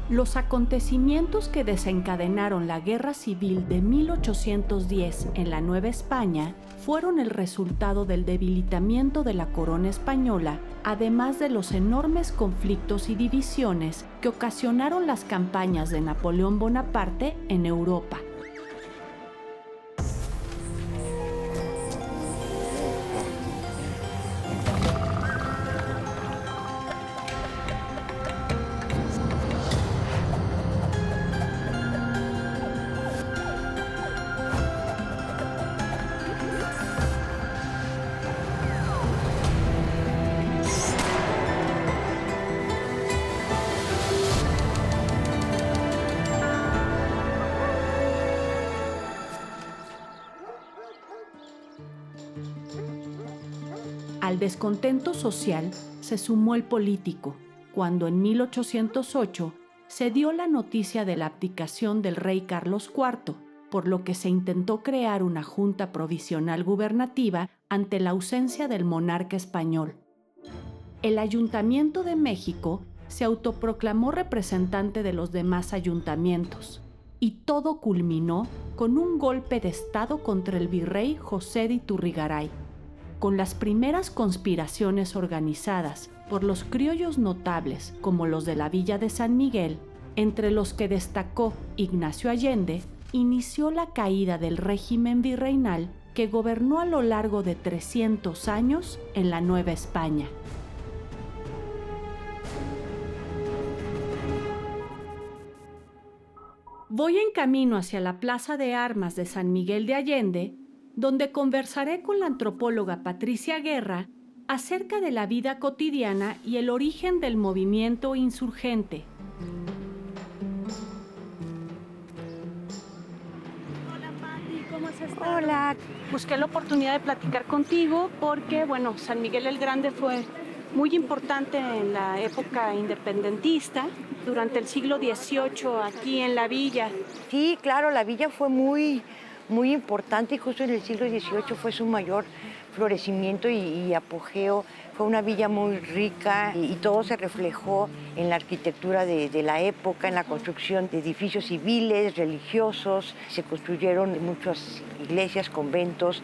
Los acontecimientos que desencadenaron la Guerra Civil de 1810 en la Nueva España fueron el resultado del debilitamiento de la corona española, además de los enormes conflictos y divisiones que ocasionaron las campañas de Napoleón Bonaparte en Europa. Al descontento social se sumó el político, cuando en 1808 se dio la noticia de la abdicación del rey Carlos IV, por lo que se intentó crear una junta provisional gubernativa ante la ausencia del monarca español. El Ayuntamiento de México se autoproclamó representante de los demás ayuntamientos, y todo culminó con un golpe de Estado contra el virrey José de Iturrigaray, con las primeras conspiraciones organizadas por los criollos notables como los de la Villa de San Miguel, entre los que destacó Ignacio Allende, inició la caída del régimen virreinal que gobernó a lo largo de 300 años en la Nueva España. Voy en camino hacia la Plaza de Armas de San Miguel de Allende, donde conversaré con la antropóloga Patricia Guerra acerca de la vida cotidiana y el origen del movimiento insurgente. Hola Pati, ¿cómo has estado? Hola. Busqué la oportunidad de platicar contigo porque, San Miguel el Grande fue muy importante en la época independentista, durante el siglo XVIII aquí en la villa. Sí, claro, la villa fue muy importante y justo en el siglo XVIII fue su mayor florecimiento y apogeo. Fue una villa muy rica y todo se reflejó en la arquitectura de la época, en la construcción de edificios civiles, religiosos. Se construyeron muchas iglesias, conventos.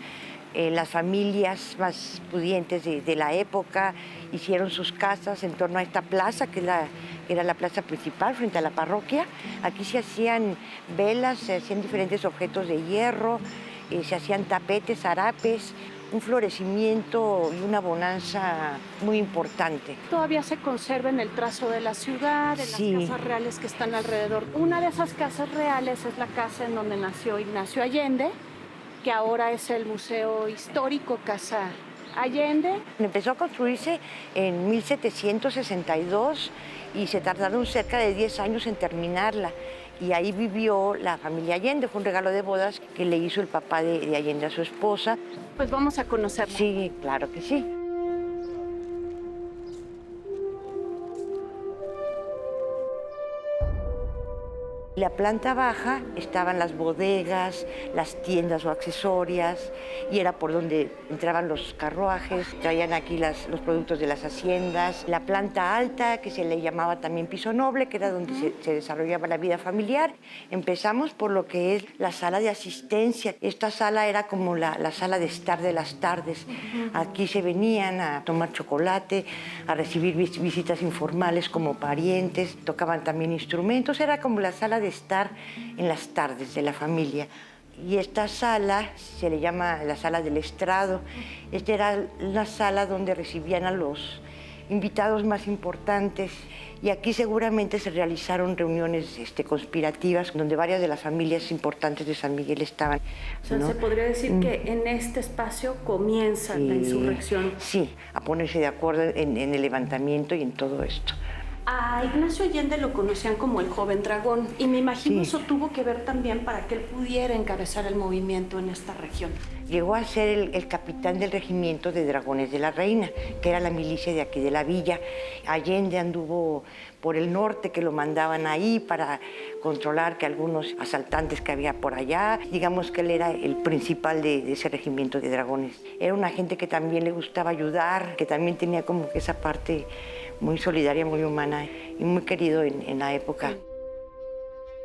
Las familias más pudientes de la época hicieron sus casas en torno a esta plaza, que era la plaza principal frente a la parroquia. Aquí se hacían velas, se hacían diferentes objetos de hierro, se hacían tapetes, harapes, un florecimiento y una bonanza muy importante. Todavía se conserva en el trazo de la ciudad, en Sí. las casas reales que están alrededor. Una de esas casas reales es la casa en donde nació Ignacio Allende, que ahora es el Museo Histórico Casa Allende. Empezó a construirse en 1762 y se tardaron cerca de 10 años en terminarla. Y ahí vivió la familia Allende. Fue un regalo de bodas que le hizo el papá de Allende a su esposa. Pues vamos a conocerla. Sí, claro que sí. La planta baja estaban las bodegas, las tiendas o accesorias, y era por donde entraban los carruajes, traían aquí los productos de las haciendas. La planta alta, que se le llamaba también piso noble, que era donde se desarrollaba la vida familiar. Empezamos por lo que es la sala de asistencia. Esta sala era como la sala de estar de las tardes. Aquí se venían a tomar chocolate, a recibir visitas informales como parientes, tocaban también instrumentos. Era como la sala de estar en las tardes de la familia. Y esta sala se le llama la sala del estrado. Esta era la sala donde recibían a los invitados más importantes, y aquí seguramente se realizaron reuniones conspirativas donde varias de las familias importantes de San Miguel estaban. O sea, ¿no? se podría decir que en este espacio comienza la insurrección. Sí, a ponerse de acuerdo en el levantamiento y en todo esto. A Ignacio Allende lo conocían como el joven dragón, y me imagino Sí. eso tuvo que ver también para que él pudiera encabezar el movimiento en esta región. Llegó a ser el capitán del regimiento de Dragones de la Reina, que era la milicia de aquí de la villa. Allende anduvo por el norte, que lo mandaban ahí para controlar que algunos asaltantes que había por allá. Digamos que él era el principal de ese regimiento de dragones. Era una gente que también le gustaba ayudar, que también tenía como que esa parte muy solidaria, muy humana y muy querido en la época.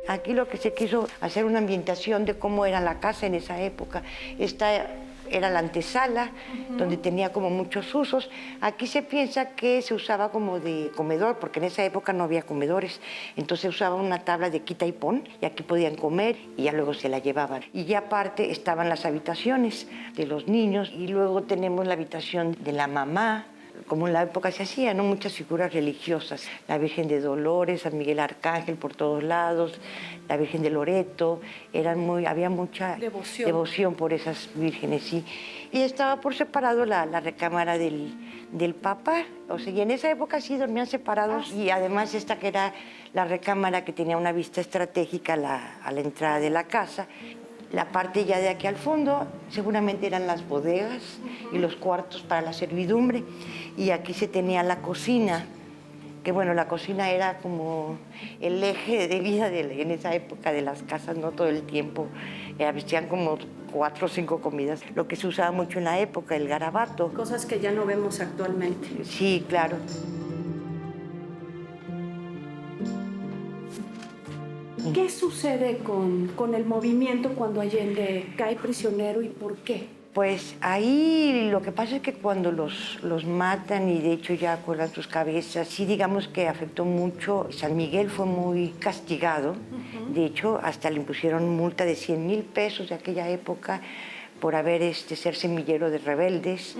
Aquí lo que se quiso hacer una ambientación de cómo era la casa en esa época. Esta era la antesala, donde tenía como muchos usos. Aquí se piensa que se usaba como de comedor, porque en esa época no había comedores. Entonces usaba una tabla de quita y pon, y aquí podían comer y ya luego se la llevaban. Y ya aparte estaban las habitaciones de los niños, y luego tenemos la habitación de la mamá, como en la época se hacía, ¿no? Muchas figuras religiosas, la Virgen de Dolores, San Miguel Arcángel por todos lados, la Virgen de Loreto, había mucha devoción por esas vírgenes, sí. Y estaba por separado la recámara del Papa, o sea, y en esa época sí dormían separados, y además esta que era la recámara que tenía una vista estratégica a la entrada de la casa. La parte ya de aquí al fondo seguramente eran las bodegas y los cuartos para la servidumbre. Y aquí se tenía la cocina, que bueno, la cocina era como el eje de vida en esa época de las casas, no todo el tiempo. Vestían como 4 o 5 comidas, lo que se usaba mucho en la época, el garabato. Cosas que ya no vemos actualmente. Sí, claro. ¿Qué sucede con el movimiento cuando Allende cae prisionero y por qué? Pues ahí lo que pasa es que cuando los matan y de hecho ya cuelgan sus cabezas, sí digamos que afectó mucho. San Miguel fue muy castigado, de hecho hasta le impusieron multa de 100,000 pesos de aquella época por ser semillero de rebeldes.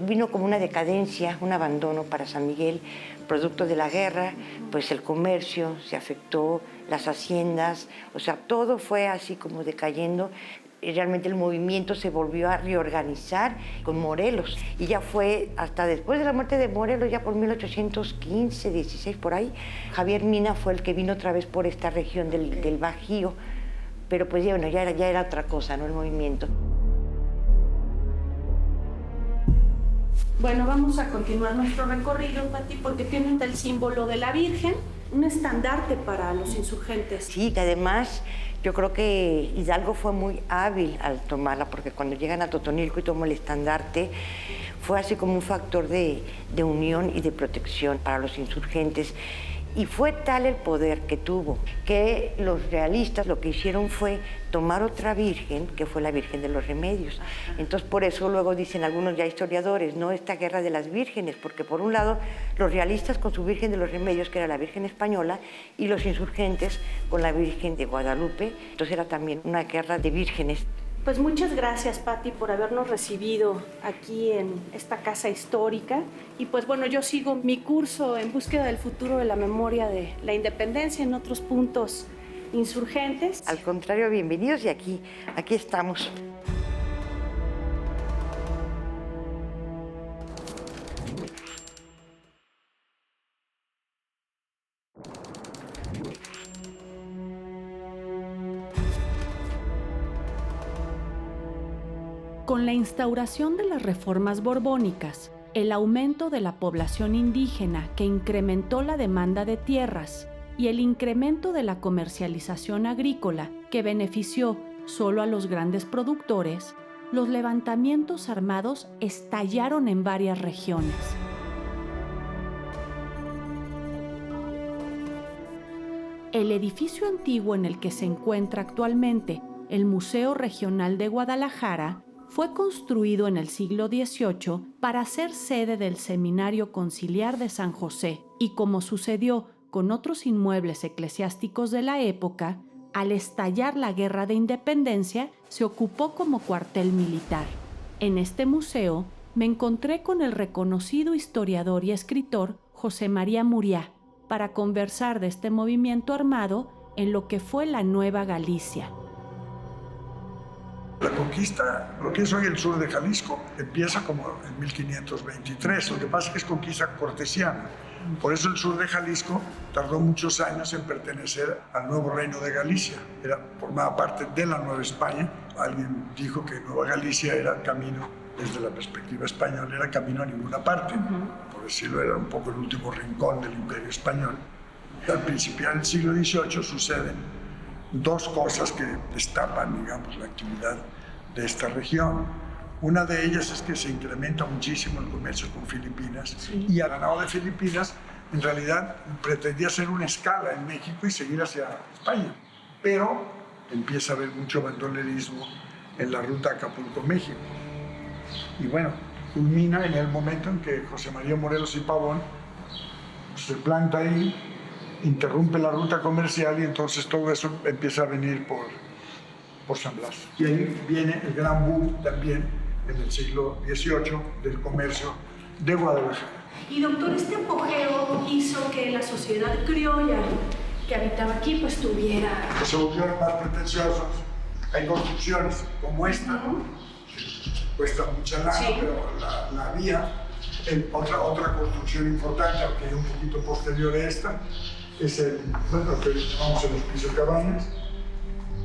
Vino como una decadencia, un abandono para San Miguel, producto de la guerra, pues el comercio se afectó, las haciendas, o sea, todo fue así como decayendo. Y realmente el movimiento se volvió a reorganizar con Morelos. Y ya fue hasta después de la muerte de Morelos, ya por 1815, 16, por ahí, Javier Mina fue el que vino otra vez por esta región del Bajío. Pero pues bueno, ya era otra cosa, ¿no? El movimiento. Bueno, vamos a continuar nuestro recorrido, Pati, porque tienen el símbolo de la Virgen, un estandarte para los insurgentes. Sí, que además yo creo que Hidalgo fue muy hábil al tomarla, porque cuando llegan a Totonilco y tomó el estandarte, fue así como un factor de unión y de protección para los insurgentes. Y fue tal el poder que tuvo que los realistas lo que hicieron fue tomar otra virgen, que fue la Virgen de los Remedios. Entonces, por eso luego dicen algunos ya historiadores, no esta guerra de las vírgenes, porque por un lado los realistas con su Virgen de los Remedios, que era la Virgen española, y los insurgentes con la Virgen de Guadalupe. Entonces era también una guerra de vírgenes. Pues muchas gracias, Pati, por habernos recibido aquí en esta casa histórica. Y pues bueno, yo sigo mi curso en búsqueda del futuro de la memoria de la independencia en otros puntos insurgentes. Al contrario, bienvenidos y aquí estamos. Con la instauración de las reformas borbónicas, el aumento de la población indígena que incrementó la demanda de tierras y el incremento de la comercialización agrícola que benefició solo a los grandes productores, los levantamientos armados estallaron en varias regiones. El edificio antiguo en el que se encuentra actualmente el Museo Regional de Guadalajara fue construido en el siglo XVIII para ser sede del Seminario Conciliar de San José y, como sucedió con otros inmuebles eclesiásticos de la época, al estallar la Guerra de Independencia se ocupó como cuartel militar. En este museo me encontré con el reconocido historiador y escritor José María Muriá para conversar de este movimiento armado en lo que fue la Nueva Galicia. La conquista, lo que es hoy el sur de Jalisco, empieza como en 1523. Lo que pasa es que es conquista cortesiana. Por eso el sur de Jalisco tardó muchos años en pertenecer al nuevo reino de Galicia. Formaba parte de la Nueva España. Alguien dijo que Nueva Galicia era camino, desde la perspectiva española, era camino a ninguna parte. Por decirlo, era un poco el último rincón del Imperio Español. Al principiar el siglo XVIII suceden dos cosas que destapan, digamos, la actividad de esta región. Una de ellas es que se incrementa muchísimo el comercio con Filipinas. Sí. Y al ganado de Filipinas, en realidad, pretendía hacer una escala en México y seguir hacia España. pero empieza a haber mucho bandolerismo en la ruta Acapulco-México. Y bueno, culmina en el momento en que José María Morelos y Pavón se planta ahí, interrumpe la ruta comercial y entonces todo eso empieza a venir por San Blas. Y ahí viene el gran boom también en el siglo XVIII del comercio de Guadalajara. Y doctor, este apogeo hizo que la sociedad criolla que habitaba aquí pues tuviera... Se volvieron más pretenciosos. Hay construcciones como esta, cuesta mucha lana, sí, pero la vía, otra construcción importante, aunque es un poquito posterior a esta, es lo que llamamos el Hospicio Cabañas,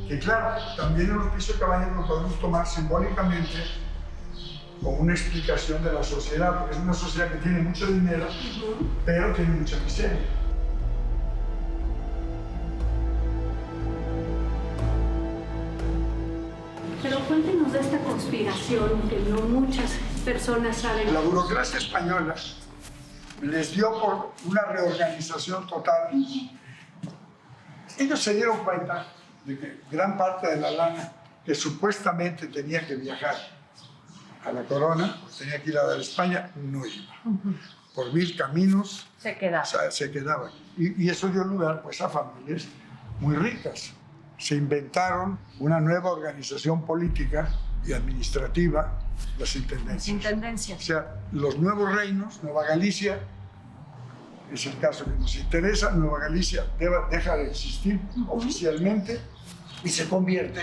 que claro, también el Hospicio Cabañas lo podemos tomar simbólicamente como una explicación de la sociedad, porque es una sociedad que tiene mucho dinero, pero tiene mucha miseria. Pero cuéntenos de esta conspiración que no muchas personas saben. La burocracia española les dio por una reorganización total. Ellos se dieron cuenta de que gran parte de la lana que supuestamente tenía que viajar a la corona, pues tenía que ir a dar a España, no iba. Por mil caminos se quedaba. Y eso dio lugar pues, a familias muy ricas. Se inventaron una nueva organización política y administrativa, las intendencias. O sea, los nuevos reinos, Nueva Galicia, es el caso que nos interesa, Nueva Galicia deja de existir oficialmente y se convierte,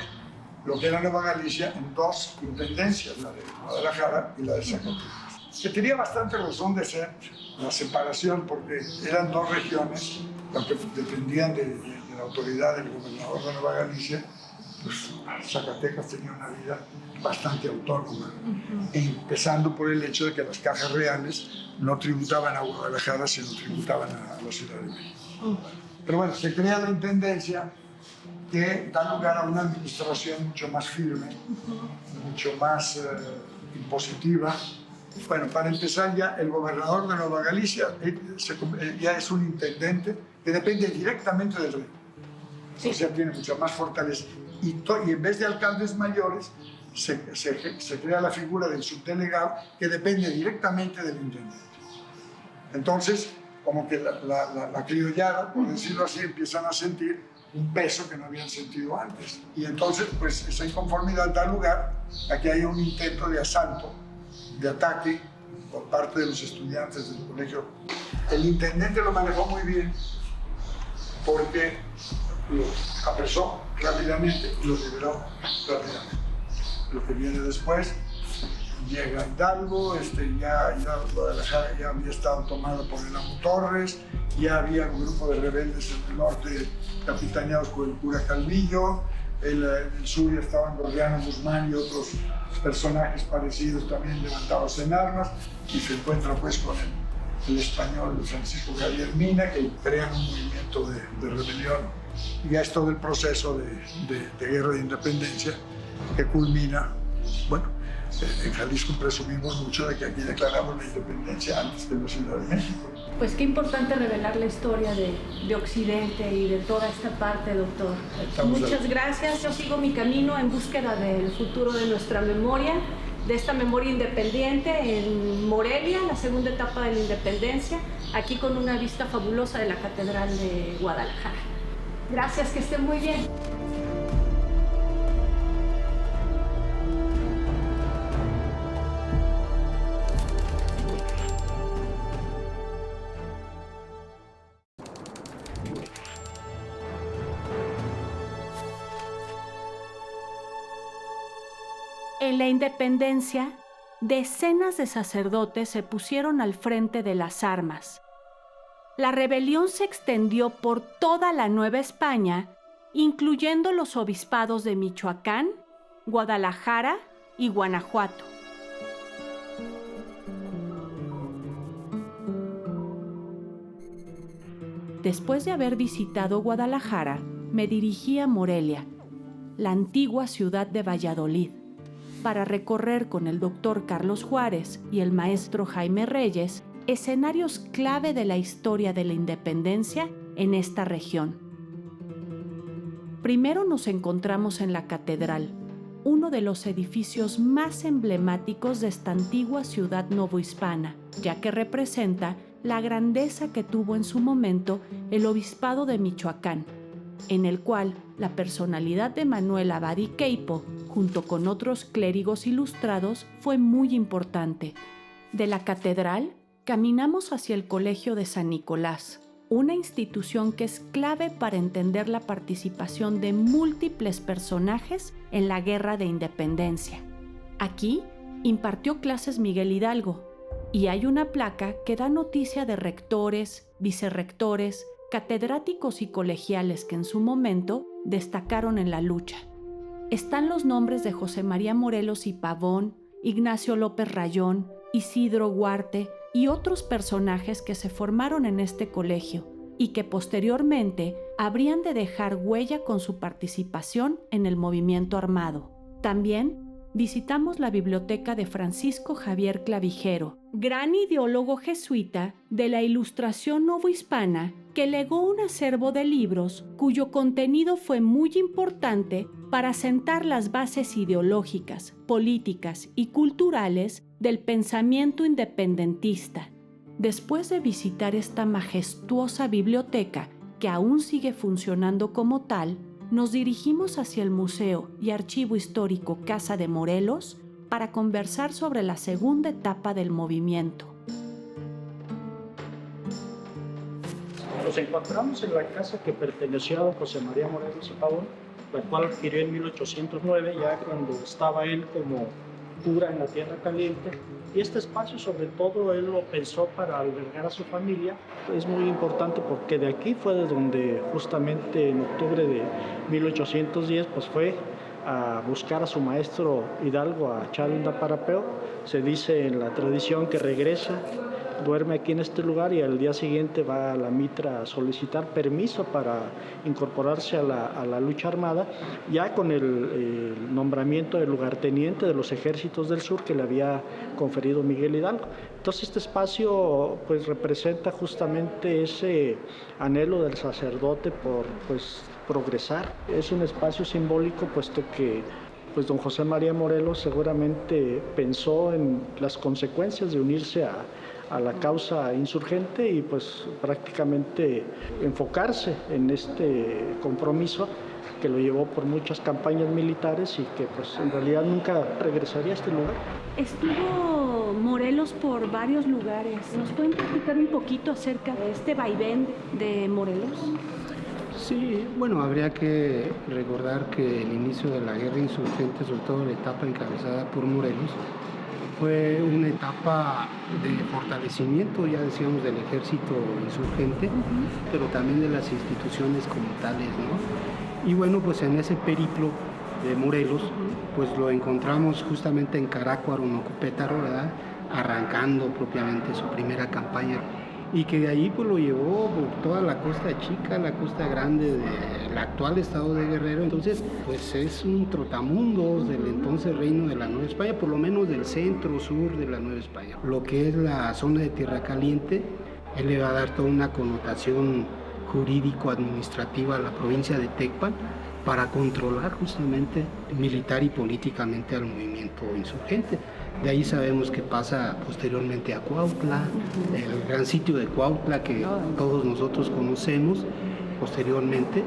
lo que era Nueva Galicia, en dos intendencias, la de Guadalajara y la de Zacatecas. Que tenía bastante razón de ser la separación, porque eran dos regiones, aunque dependían de la autoridad del gobernador de Nueva Galicia, pues Zacatecas tenía una vida bastante autónoma, empezando por el hecho de que las cajas reales no tributaban a Guadalajara, sino tributaban a la Ciudad de México. Pero bueno, se crea la intendencia que da lugar a una administración mucho más firme, mucho más impositiva. Bueno, para empezar ya, el gobernador de Nueva Galicia ya es un intendente que depende directamente del rey. Sí. O sea, tiene mucha más fortaleza. Y en vez de alcaldes mayores, se crea la figura del subdelegado que depende directamente del intendente. Entonces, como que la criollada, por decirlo así, empiezan a sentir un peso que no habían sentido antes. Y entonces, pues, esa inconformidad da lugar a que haya un intento de asalto, de ataque por parte de los estudiantes del colegio. El intendente lo manejó muy bien porque lo apresó rápidamente y lo liberó rápidamente. Lo que viene después, llega Hidalgo, ya Guadalajara ya había estado tomada por el amo Torres, ya había un grupo de rebeldes en el norte capitaneados por el cura Calvillo, en el sur ya estaban Gordiano Guzmán y otros personajes parecidos también levantados en armas, y se encuentra pues con el español Francisco Javier Mina, que crean un movimiento de rebelión. Y ya es todo el proceso de guerra de independencia que culmina, bueno, en Jalisco presumimos mucho de que aquí declaramos la independencia antes de la Ciudad de México. Pues qué importante revelar la historia de Occidente y de toda esta parte, doctor. Muchas gracias. Yo sigo mi camino en búsqueda del futuro de nuestra memoria, de esta memoria independiente en Morelia, la segunda etapa de la independencia, aquí con una vista fabulosa de la Catedral de Guadalajara. Gracias, que estén muy bien. En la independencia, decenas de sacerdotes se pusieron al frente de las armas. La rebelión se extendió por toda la Nueva España, incluyendo los obispados de Michoacán, Guadalajara y Guanajuato. Después de haber visitado Guadalajara, me dirigí a Morelia, la antigua ciudad de Valladolid, para recorrer con el doctor Carlos Juárez y el maestro Jaime Reyes escenarios clave de la historia de la independencia en esta región. Primero nos encontramos en la catedral, uno de los edificios más emblemáticos de esta antigua ciudad novohispana, ya que representa la grandeza que tuvo en su momento el obispado de Michoacán, en el cual la personalidad de Manuel Abad y Queipo, junto con otros clérigos ilustrados, fue muy importante. De la catedral, caminamos hacia el Colegio de San Nicolás, una institución que es clave para entender la participación de múltiples personajes en la Guerra de Independencia. Aquí impartió clases Miguel Hidalgo, y hay una placa que da noticia de rectores, vicerrectores, catedráticos y colegiales que en su momento destacaron en la lucha. Están los nombres de José María Morelos y Pavón, Ignacio López Rayón, Isidro Huarte y otros personajes que se formaron en este colegio y que posteriormente habrían de dejar huella con su participación en el movimiento armado. También visitamos la biblioteca de Francisco Javier Clavijero, gran ideólogo jesuita de la Ilustración novohispana, que legó un acervo de libros cuyo contenido fue muy importante para sentar las bases ideológicas, políticas y culturales del pensamiento independentista. Después de visitar esta majestuosa biblioteca, que aún sigue funcionando como tal, nos dirigimos hacia el Museo y Archivo Histórico Casa de Morelos para conversar sobre la segunda etapa del movimiento. Nos encontramos en la casa que perteneció a don José María Morelos y Pavón, la cual adquirió en 1809, ya cuando estaba él como cura en la Tierra Caliente. Y este espacio, sobre todo, él lo pensó para albergar a su familia. Es muy importante porque de aquí fue de donde justamente en octubre de 1810 pues fue a buscar a su maestro Hidalgo a Chalundaparapeo. Se dice en la tradición que regresa, duerme aquí en este lugar y al día siguiente va a la Mitra a solicitar permiso para incorporarse a la lucha armada, ya con el nombramiento del lugarteniente de los ejércitos del sur que le había conferido Miguel Hidalgo. Entonces este espacio pues representa justamente ese anhelo del sacerdote por progresar. Es un espacio simbólico puesto que don José María Morelos seguramente pensó en las consecuencias de unirse a la causa insurgente y pues prácticamente enfocarse en este compromiso que lo llevó por muchas campañas militares y que pues en realidad nunca regresaría a este lugar. Estuvo Morelos por varios lugares. ¿Nos pueden platicar un poquito acerca de este vaivén de Morelos? Sí, bueno, habría que recordar que el inicio de la guerra insurgente, sobre todo la etapa encabezada por Morelos, fue una etapa de fortalecimiento, ya decíamos, del ejército insurgente, pero también de las instituciones como tales, ¿no? Y bueno, pues en ese periplo de Morelos, pues lo encontramos justamente en Carácuaro, Nocupétaro, ¿verdad?, arrancando propiamente su primera campaña, y que de ahí pues lo llevó por toda la Costa Chica, la Costa Grande del actual estado de Guerrero. Entonces pues es un trotamundos del entonces reino de la Nueva España, por lo menos del centro sur de la Nueva España. Lo que es la zona de Tierra Caliente, él le va a dar toda una connotación jurídico-administrativa a la provincia de Tecpan para controlar justamente militar y políticamente al movimiento insurgente. De ahí sabemos que pasa posteriormente a Cuautla, el gran sitio de Cuautla que todos nosotros conocemos, posteriormente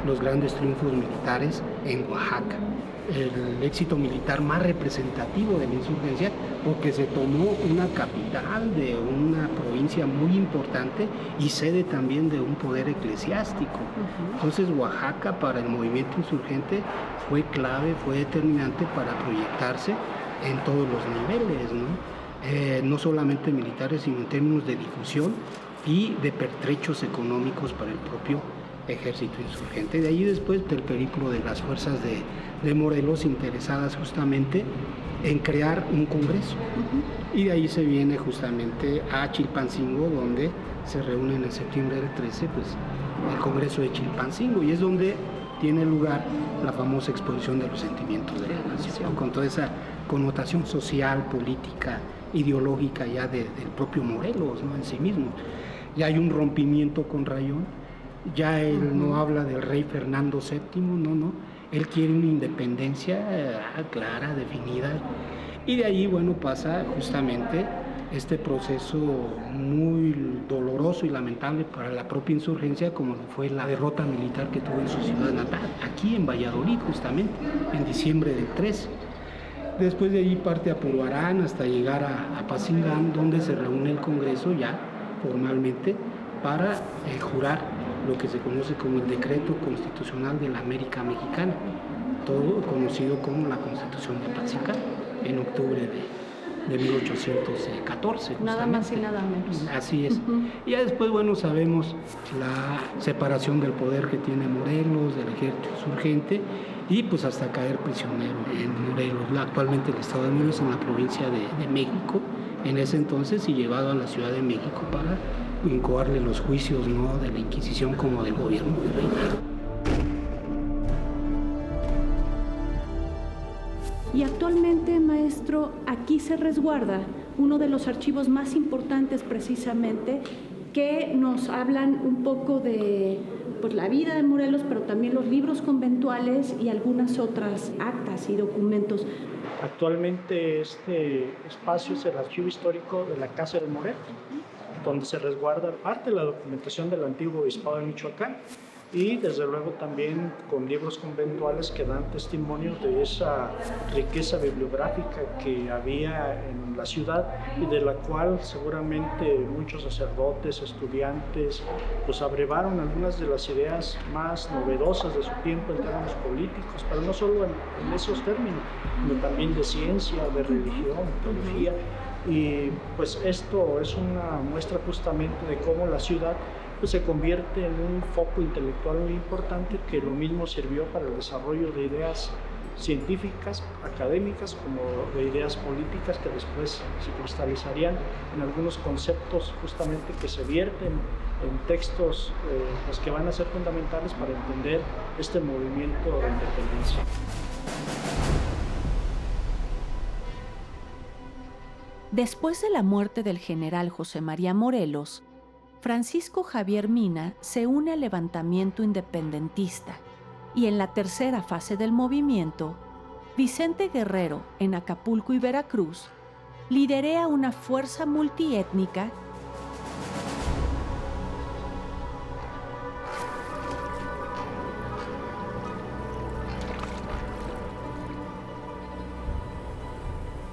los grandes triunfos militares en Oaxaca, el éxito militar más representativo de la insurgencia porque se tomó una capital de una provincia muy importante y sede también de un poder eclesiástico. Entonces Oaxaca para el movimiento insurgente fue clave, fue determinante para proyectarse en todos los niveles, ¿no? No solamente militares, sino en términos de difusión y de pertrechos económicos para el propio ejército insurgente. De ahí después del periplo de las fuerzas de Morelos interesadas justamente en crear un congreso. Y de ahí se viene justamente a Chilpancingo, donde se reúnen en septiembre del 13, pues el congreso de Chilpancingo, y es donde tiene lugar la famosa exposición de los sentimientos de la nación, con toda esa connotación social, política, ideológica ya del propio Morelos, ¿no?, en sí mismo. Ya hay un rompimiento con Rayón, Ya él no habla del rey Fernando VII, no. Él quiere una independencia clara, definida. Y de ahí, bueno, pasa justamente este proceso muy doloroso y lamentable para la propia insurgencia, como fue la derrota militar que tuvo en su ciudad natal, aquí en Valladolid justamente, en diciembre del 13. Después de ahí parte a Purbarán hasta llegar a Apatzingán, donde se reúne el Congreso ya formalmente para jurar lo que se conoce como el Decreto Constitucional de la América Mexicana, todo conocido como la Constitución de Apatzingán, en octubre de 1814. Nada más y nada menos. Así es. Y ya después, bueno, sabemos la separación del poder que tiene Morelos, del ejército insurgente, y pues hasta caer prisionero en Morelos, actualmente el estado de Morelos, en la provincia de México, en ese entonces, y llevado a la Ciudad de México para incoarle los juicios, ¿no?, de la Inquisición como del gobierno del reinado. Y actualmente, maestro, aquí se resguarda uno de los archivos más importantes precisamente, que nos hablan un poco de pues, la vida de Morelos, pero también los libros conventuales y algunas otras actas y documentos. Actualmente este espacio es el archivo histórico de la Casa de Morelos, donde se resguarda parte de la documentación del antiguo obispado de Michoacán, y desde luego también con libros conventuales que dan testimonio de esa riqueza bibliográfica que había en la ciudad y de la cual seguramente muchos sacerdotes, estudiantes, pues abrevaron algunas de las ideas más novedosas de su tiempo en términos políticos, pero no solo en esos términos, sino también de ciencia, de religión, teología. Y pues esto es una muestra justamente de cómo la ciudad pues, se convierte en un foco intelectual muy importante, que lo mismo sirvió para el desarrollo de ideas científicas, académicas, como de ideas políticas que después se cristalizarían en algunos conceptos justamente que se vierten en textos pues, que van a ser fundamentales para entender este movimiento de independencia. Después de la muerte del general José María Morelos, Francisco Javier Mina se une al levantamiento independentista y en la tercera fase del movimiento, Vicente Guerrero, en Acapulco y Veracruz, liderea una fuerza multiétnica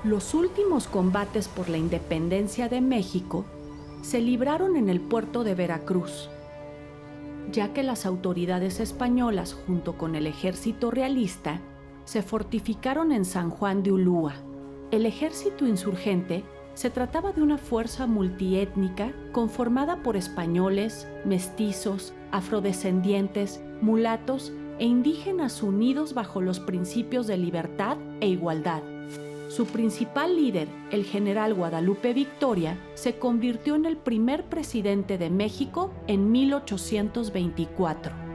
Los últimos combates por la independencia de México se libraron en el puerto de Veracruz, ya que las autoridades españolas, junto con el ejército realista, se fortificaron en San Juan de Ulúa. El ejército insurgente se trataba de una fuerza multiétnica conformada por españoles, mestizos, afrodescendientes, mulatos e indígenas unidos bajo los principios de libertad e igualdad. Su principal líder, el general Guadalupe Victoria, se convirtió en el primer presidente de México en 1824.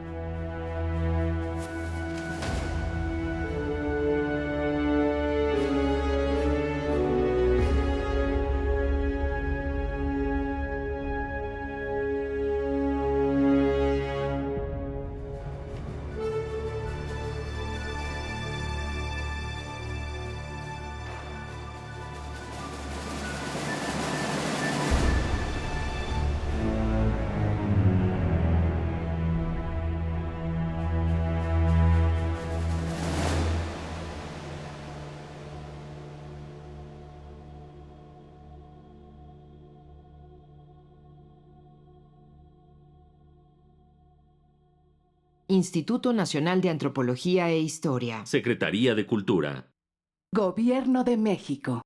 Instituto Nacional de Antropología e Historia. Secretaría de Cultura. Gobierno de México.